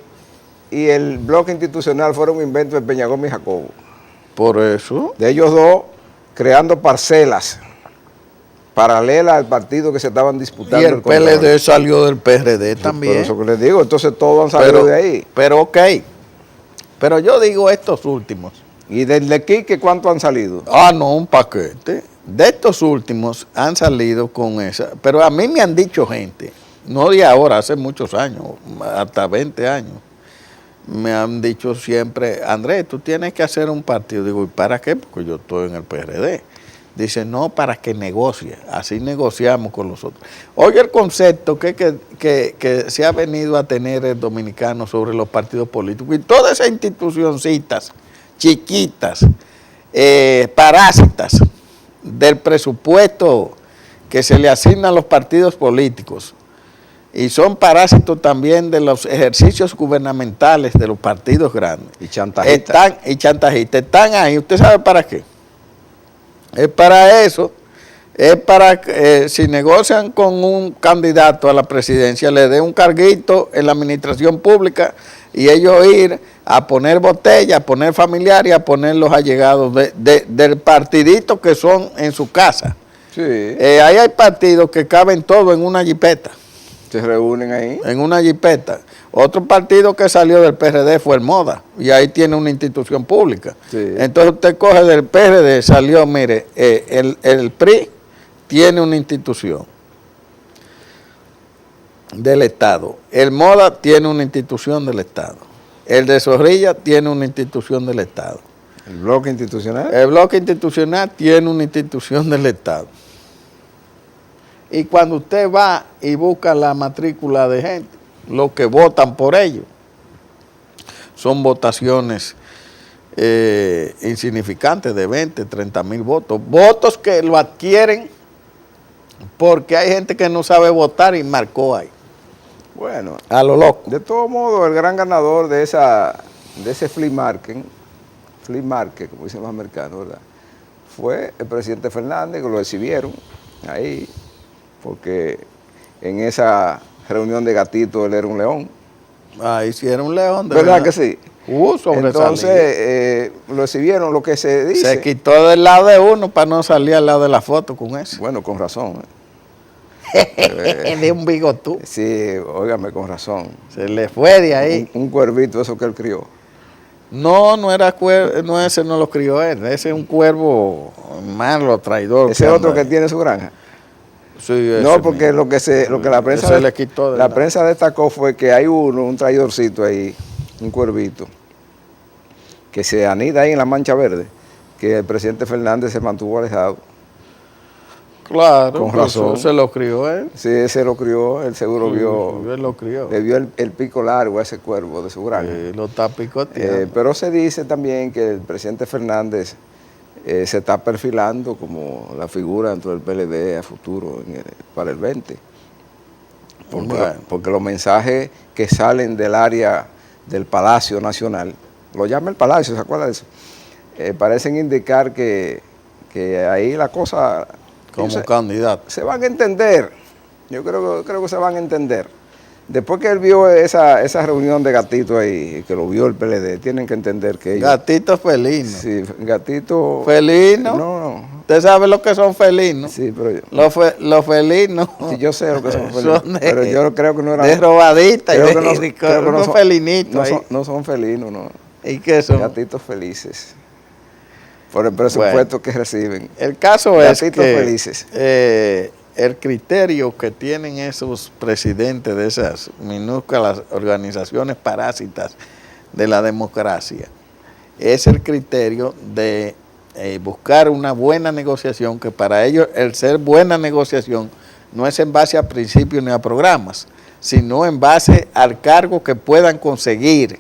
y el bloque institucional fueron un invento de Peña Gómez y Jacobo. Por eso, De ellos dos creando parcelas paralelas al partido que se estaban disputando. y el control. PLD salió del PRD Por también. eso que les digo, entonces todos han salido de ahí. Pero ok, pero yo digo estos últimos. ¿Y desde Quique cuántos han salido? Ah, no, un paquete. De estos últimos han salido con esa. Pero a mí me han dicho gente, no de ahora, hace muchos años, hasta 20 años, me han dicho siempre, Andrés, tú tienes que hacer un partido. Digo, ¿y para qué? Porque yo estoy en el PRD. Dice, no, para que negocie. Así negociamos con los otros. Oye, el concepto que se ha venido a tener el dominicano sobre los partidos políticos y todas esas institucioncitas chiquitas, parásitas del presupuesto que se le asigna a los partidos políticos y son parásitos también de los ejercicios gubernamentales de los partidos grandes. Y chantajistas. Chantajistas. Están ahí. ¿Usted sabe para qué? Es para eso. Es para que si negocian con un candidato a la presidencia, le dé un carguito en la administración pública y ellos ir a poner botellas, a poner familiares, a poner los allegados del partidito que son en su casa. Sí. Ahí hay partidos que caben todo en una jipeta. Se reúnen ahí. En una jipeta. Otro partido que salió del PRD fue el MODA, y ahí tiene una institución pública. Sí. Entonces usted coge del PRD, salió, mire, el PRI tiene una institución del Estado, el MODA tiene una institución del Estado, el de Zorrilla tiene una institución del Estado, El bloque institucional. el bloque institucional tiene una institución del Estado. Y cuando usted va y busca la matrícula de gente, los que votan por ellos, son votaciones insignificantes de 20, 30 mil votos. Votos que lo adquieren porque hay gente que no sabe votar y marcó ahí, Bueno, a lo loco. de todo modo, el gran ganador de ese flea market, como dicen los americanos, ¿verdad? Fue el presidente Fernández, que lo exhibieron ahí, porque en esa reunión de gatitos él era un león. Ahí sí era un león. De ¿Verdad que sí? Sobresalido. Entonces, lo exhibieron, lo que se dice. Se quitó del lado de uno para no salir al lado de la foto con eso. Bueno, con razón. De un bigotú. Sí, óigame, con razón. Se le fue de ahí. Un cuervito, eso que él crió. No era cuervo, no, ese no lo crió él, ese es un cuervo malo, traidor. Ese otro que tiene su granja. Sí, ese No, porque mismo. lo que la prensa Se le quitó de la la- prensa destacó fue que hay un traidorcito ahí, un cuervito, que se anida ahí en la Mancha Verde, que el presidente Fernández se mantuvo alejado. Claro, Con pues razón. eso se lo crió él. Sí, ese lo crió, él seguro vio, Él lo crió. le vio el pico largo a ese cuervo de su granja. Lo está picoteando. Pero se dice también que el presidente Fernández se está perfilando como la figura dentro del PLD a futuro para el 20. Porque los mensajes que salen del área del Palacio Nacional, lo llama el Palacio, ¿se acuerda de eso? Parecen indicar que ahí la cosa como candidato. se van a entender. Yo creo que se van a entender. Después que él vio esa reunión de Gatito ahí, que lo vio el PLD, tienen que entender que ellos... Gatito felino. Sí, Gatito... ¿Felino? No. ¿Usted sabe lo que son felinos? Sí, pero yo... Los felinos. Sí, yo sé lo que son felinos, Son de- pero yo creo que no eran... De robadita y creo de que creo que unos son- felinitos ahí. no son felinos, no. ¿Y qué son? Gatitos felices. Por el presupuesto que reciben. El caso es Gatitos que felices. el criterio que tienen esos presidentes de esas minúsculas organizaciones parásitas de la democracia es el criterio de buscar una buena negociación, que para ellos el ser buena negociación no es en base a principios ni a programas, sino en base al cargo que puedan conseguir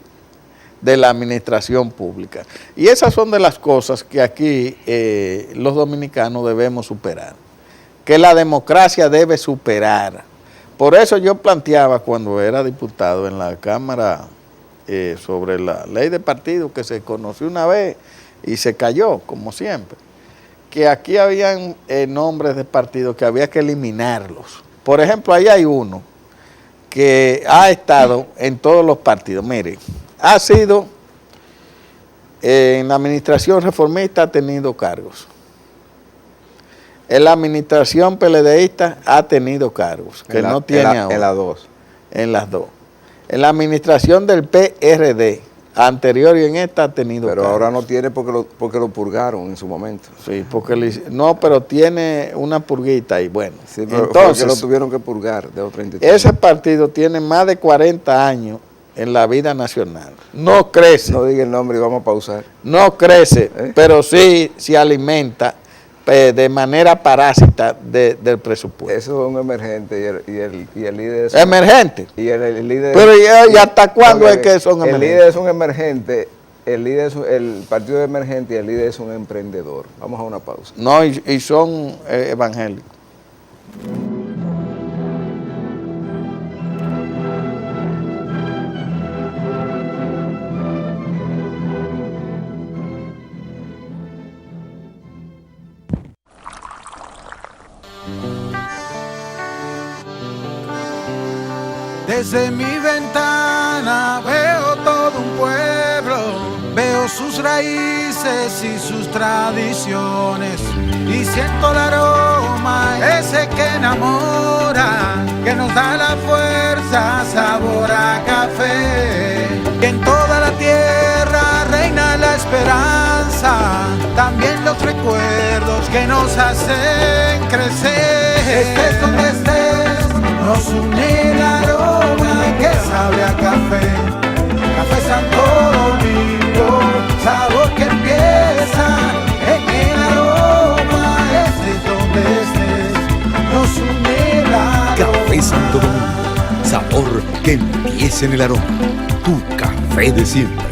de la administración pública. Y esas son de las cosas que aquí los dominicanos debemos superar, que la democracia debe superar. Por eso yo planteaba cuando era diputado en la Cámara sobre la ley de partidos, que se conoció una vez y se cayó, como siempre, que aquí habían nombres de partidos que había que eliminarlos. Por ejemplo, ahí hay uno que ha estado en todos los partidos. Mire, ha sido en la administración reformista, ha tenido cargos. En la administración PLDista ha tenido cargos, que no tiene ahora. En las dos. En las dos. En la administración del PRD, anterior y en esta ha tenido Pero cargos. ahora no tiene porque lo purgaron en su momento. Sí, no, pero tiene una purguita y bueno. Sí, pero entonces lo tuvieron que purgar de otra institución. ese partido tiene más de 40 años en la vida nacional. No crece. No diga el nombre y vamos a pausar. No crece, pero sí se alimenta de manera parásita del presupuesto. Eso es un emergente y el líder es Emergente. Y el líder. Pero ¿y hasta cuándo es que son El emergentes? líder es un emergente, el partido es emergente y el líder es un emprendedor. Vamos a una pausa. No, y son evangélicos. Desde mi ventana veo todo un pueblo, veo sus raíces y sus tradiciones y siento el aroma ese que enamora, que nos da la fuerza, sabor a café. Que en toda la tierra reina la esperanza, también los recuerdos que nos hacen crecer. Estés donde estés, nos une el aroma que sabe a café. Café Santo Domingo, sabor que empieza en el aroma. Estés donde estés, nos une el aroma. Café Santo Domingo, sabor que empieza en el aroma. Tu café de siempre.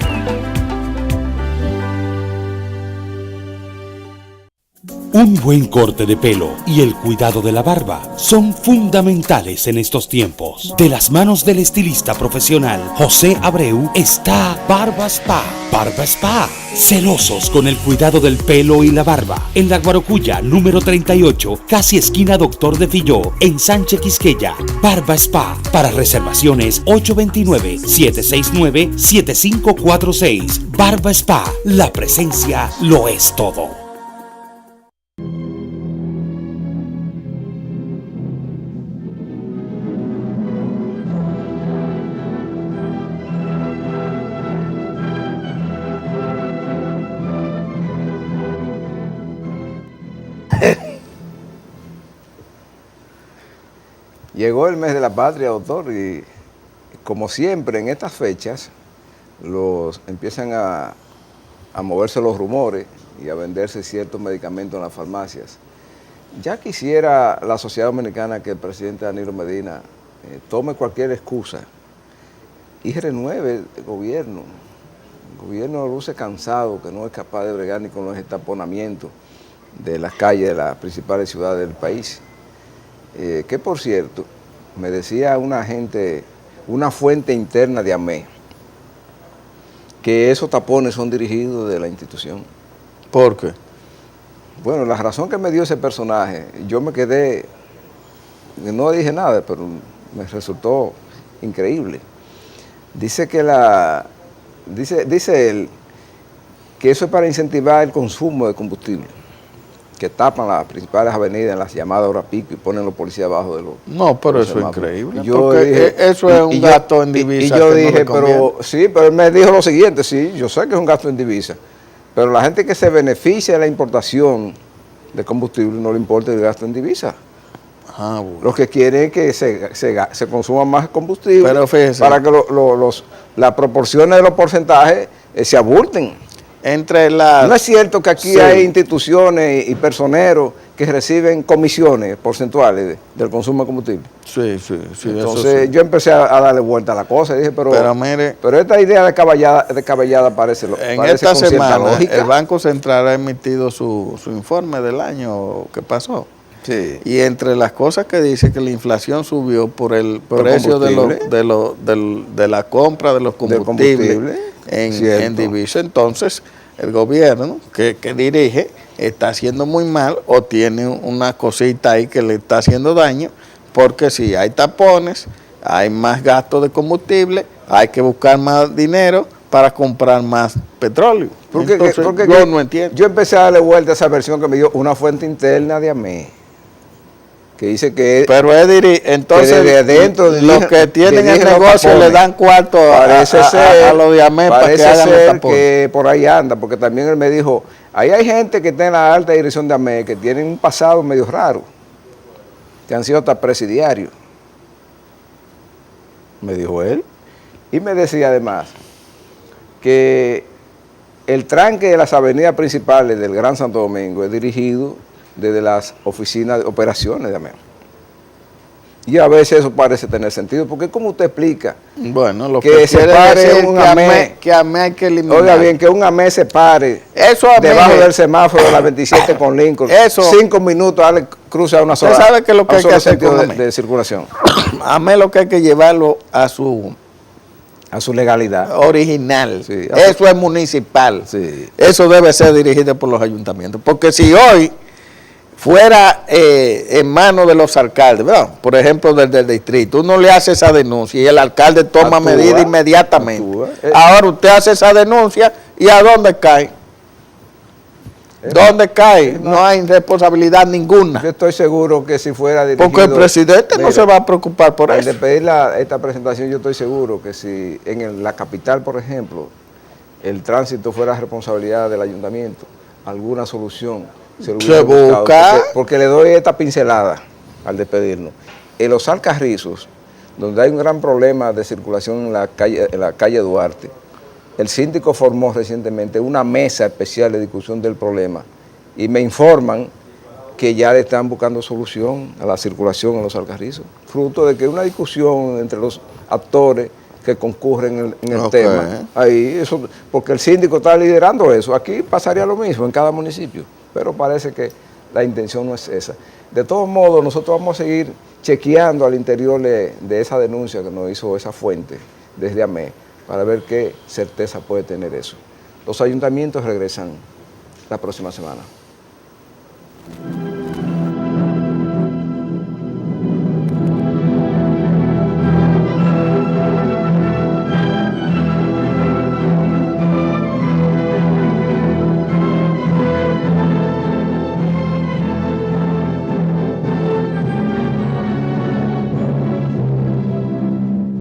Un buen corte de pelo y el cuidado de la barba son fundamentales en estos tiempos. De las manos del estilista profesional José Abreu está Barba Spa. Barba Spa, celosos con el cuidado del pelo y la barba. En la Guarocuya número 38, casi esquina Doctor de Filló, en Sánchez Quisqueya. Barba Spa, para reservaciones 829-769-7546. Barba Spa, la presencia lo es todo. Llegó el mes de la patria, doctor, y como siempre en estas fechas empiezan a moverse los rumores y a venderse ciertos medicamentos en las farmacias. Ya quisiera la sociedad dominicana que el presidente Danilo Medina tome cualquier excusa y renueve el gobierno. El gobierno luce cansado, que no es capaz de bregar ni con los entaponamientos de las calles de las principales ciudades del país. Que por cierto, me decía una fuente interna de AME, que esos tapones son dirigidos de la institución. ¿Por qué? Bueno, la razón que me dio ese personaje, yo me quedé, no dije nada, pero me resultó increíble. Dice que dice él que eso es para incentivar el consumo de combustible, que tapan las principales avenidas en las llamadas horas pico y ponen los policías abajo de los... No, pero los eso es semáforos. increíble. Yo porque dije, eso es un gasto en divisa. Y yo que no dije, le conviene. pero sí, pero él me dijo lo siguiente, sí, yo sé que es un gasto en divisa, pero la gente que se beneficia de la importación de combustible no le importa el gasto en divisa. Ah, bueno. Los que quieren es que se consuma más combustible, Pero fíjese, para que las proporciones de los porcentajes se abulten. entre la... No es cierto que aquí Sí. hay instituciones y personeros que reciben comisiones porcentuales del consumo de combustible. Sí. Entonces yo empecé a darle vuelta a la cosa y dije, pero mire, esta idea descabellada parece en esta con cierta semana lógica. el Banco Central ha emitido su informe del año que pasó. Sí. Y entre las cosas que dice que la inflación subió por el precio de la compra de los combustibles en divisa. Entonces, el gobierno que dirige está haciendo muy mal o tiene una cosita ahí que le está haciendo daño, porque si hay tapones, hay más gasto de combustible, hay que buscar más dinero para comprar más petróleo. Entonces, yo no entiendo. Yo empecé a darle vuelta a esa versión que me dio una fuente interna de AME, que dice que... Pero entonces que desde adentro los que tienen el negocio le dan cuarto a los de AME para que hagan los tapones. Que por ahí anda, porque también él me dijo, ahí hay gente que está en la alta dirección de AME que tienen un pasado medio raro, que han sido hasta presidiarios, me dijo él. Y me decía además que el tranque de las avenidas principales del Gran Santo Domingo es dirigido desde las oficinas de operaciones de AME. Y a veces eso parece tener sentido, porque ¿cómo usted explica? Bueno, lo que se pare un AME, que AME hay que eliminar. Oiga bien, que un AME se pare debajo del semáforo de la 27 con Lincoln, 5 minutos, dale cruce a una sola. ¿Usted sabe qué es lo que hay que hacer con AME de circulación? AME lo que hay que llevarlo a su legalidad original. Sí, eso es municipal. Sí. Eso debe ser dirigido por los ayuntamientos. Porque si hoy fuera en manos de los alcaldes, ¿verdad? Por ejemplo, desde el distrito, uno le hace esa denuncia y el alcalde toma medidas inmediatamente. Ahora usted hace esa denuncia y ¿a dónde cae? ¿Dónde cae? No hay responsabilidad ninguna. Yo estoy seguro que si fuera dirigido... Porque el presidente no se va a preocupar por eso. Al despedir esta presentación, yo estoy seguro que si en la capital, por ejemplo, el tránsito fuera responsabilidad del ayuntamiento, alguna solución se busca. Porque le doy esta pincelada al despedirnos. En los Alcarrizos, donde hay un gran problema de circulación en la calle Duarte, el síndico formó recientemente una mesa especial de discusión del problema y me informan que ya le están buscando solución a la circulación en los Alcarrizos, fruto de que una discusión entre los actores que concurren en el tema. Ahí, eso, porque el síndico está liderando eso. Aquí pasaría lo mismo en cada municipio, pero parece que la intención no es esa. De todos modos, nosotros vamos a seguir chequeando al interior de esa denuncia que nos hizo esa fuente desde AME, para ver qué certeza puede tener eso. Los ayuntamientos regresan la próxima semana.